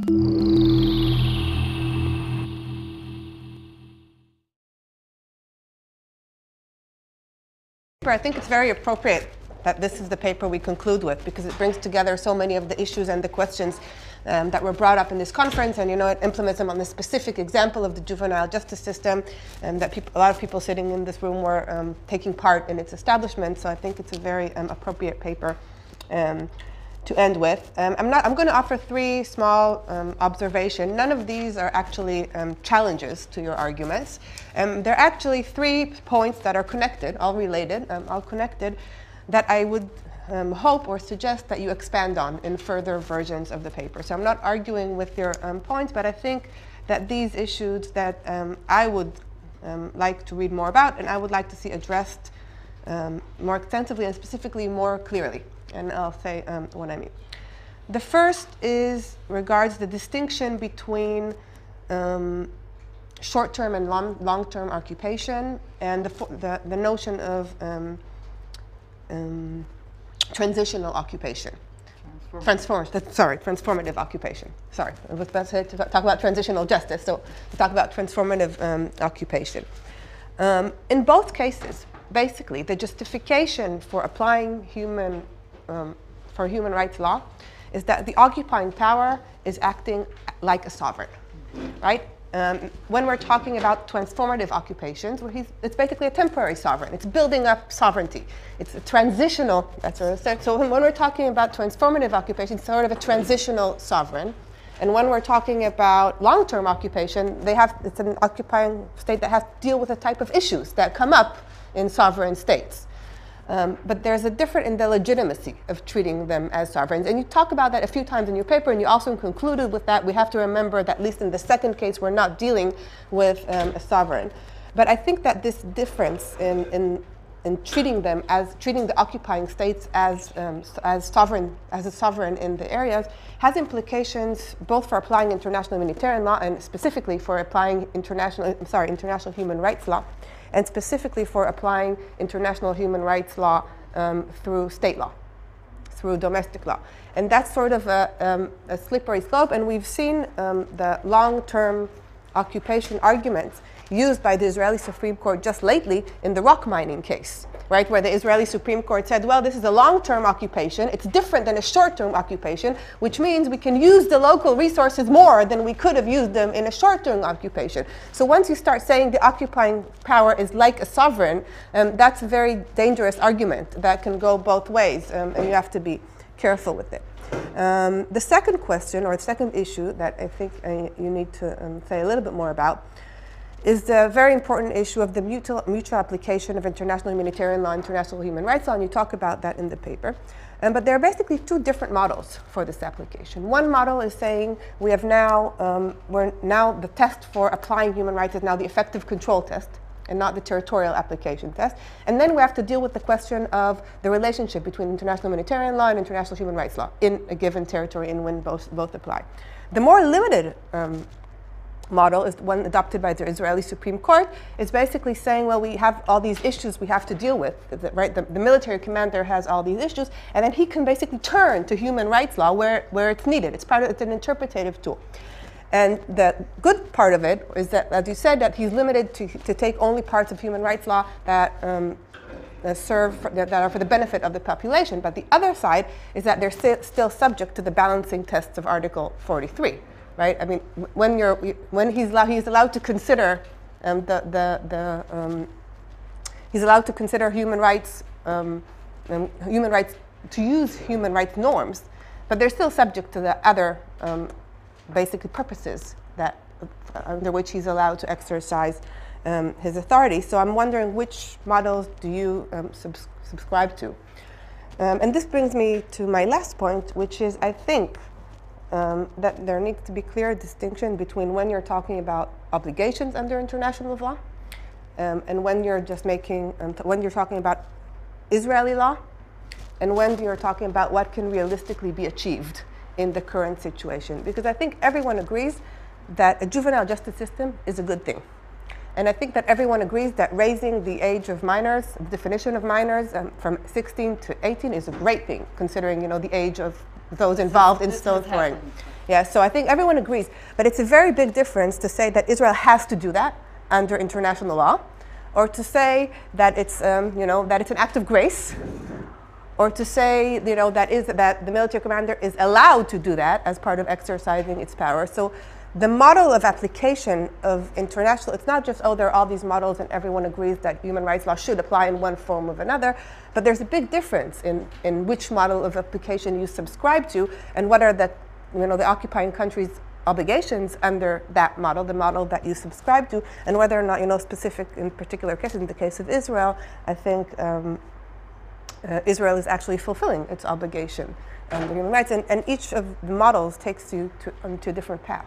I think it's very appropriate that this is the paper we conclude with, because it brings together so many of the issues and the questions that were brought up in this conference, and it implements them on the specific example of the juvenile justice system, and that a lot of people sitting in this room were taking part in its establishment. So I think it's a very appropriate paper to end with. I'm going to offer three small observations. None of these are actually challenges to your arguments. They're actually 3 points that are connected, all related, all connected, that I would hope or suggest that you expand on in further versions of the paper. So I'm not arguing with your points, but I think that these issues that I would like to read more about and I would like to see addressed more extensively and specifically more clearly. And I'll say what I mean. The first regards the distinction between short-term and long-term occupation and the notion of transitional occupation. Transformative occupation. Sorry, I was about to talk about transitional justice, so to talk about transformative occupation. In both cases, basically, the justification for applying human rights law is that the occupying power is acting like a sovereign, right? When we're talking about transformative occupations, it's basically a temporary sovereign. It's building up sovereignty. It's a transitional, that's what I said. So when we're talking about transformative occupation, it's sort of a transitional sovereign. And when we're talking about long-term occupation, it's an occupying state that has to deal with the type of issues that come up in sovereign states. But there's a difference in the legitimacy of treating them as sovereigns. And you talk about that a few times in your paper, and you also concluded with that. We have to remember that at least in the second case, we're not dealing with a sovereign. But I think that this difference in treating the occupying states as a sovereign in the areas has implications both for applying international humanitarian law and specifically for applying international human rights law, and specifically for applying international human rights law through state law, through domestic law. And that's sort of a slippery slope, and we've seen the long-term occupation arguments used by the Israeli Supreme Court just lately in the rock mining case, right, where the Israeli Supreme Court said, well, this is a long-term occupation. It's different than a short-term occupation, which means we can use the local resources more than we could have used them in a short-term occupation. So once you start saying the occupying power is like a sovereign, that's a very dangerous argument that can go both ways, and you have to be careful with it. The second question, or the second issue that I think you need to say a little bit more about, is the very important issue of the mutual application of international humanitarian law, international human rights law, and you talk about that in the paper. But there are basically 2 different models for this application. One model is saying we have now, the test for applying human rights is now the effective control test and not the territorial application test. And then we have to deal with the question of the relationship between international humanitarian law and international human rights law in a given territory and when both apply. The more limited model is one adopted by the Israeli Supreme Court. It's basically saying, well, we have all these issues we have to deal with, right? The military commander has all these issues, and then he can basically turn to human rights law where it's needed. It's an interpretative tool. And the good part of it is that, as you said, that he's limited to take only parts of human rights law that are for the benefit of the population. But the other side is that they're still subject to the balancing tests of Article 43. Right? I mean, when he's allowed to consider he's allowed to consider human rights to use human rights norms, but they're still subject to the other basic purposes that under which he's allowed to exercise his authority. So I'm wondering which models do you subscribe to? And this brings me to my last point, which is I think that there needs to be clear distinction between when you're talking about obligations under international law and when you're just when you're talking about Israeli law and when you're talking about what can realistically be achieved in the current situation. Because I think everyone agrees that a juvenile justice system is a good thing. And I think that everyone agrees that raising the age of minors, the definition of minors from 16 to 18 is a great thing, considering the age of those involved in stone throwing. Yeah, so I think everyone agrees. But it's a very big difference to say that Israel has to do that under international law, or to say that it's, that it's an act of grace, or to say, that the military commander is allowed to do that as part of exercising its power. So the model of application of international, it's not just, there are all these models and everyone agrees that human rights law should apply in one form or another, but there's a big difference in which model of application you subscribe to and what are the occupying countries' obligations under that model, the model that you subscribe to, and whether or not, specific in particular cases, in the case of Israel, I think Israel is actually fulfilling its obligation under human rights, and each of the models takes you to a different path.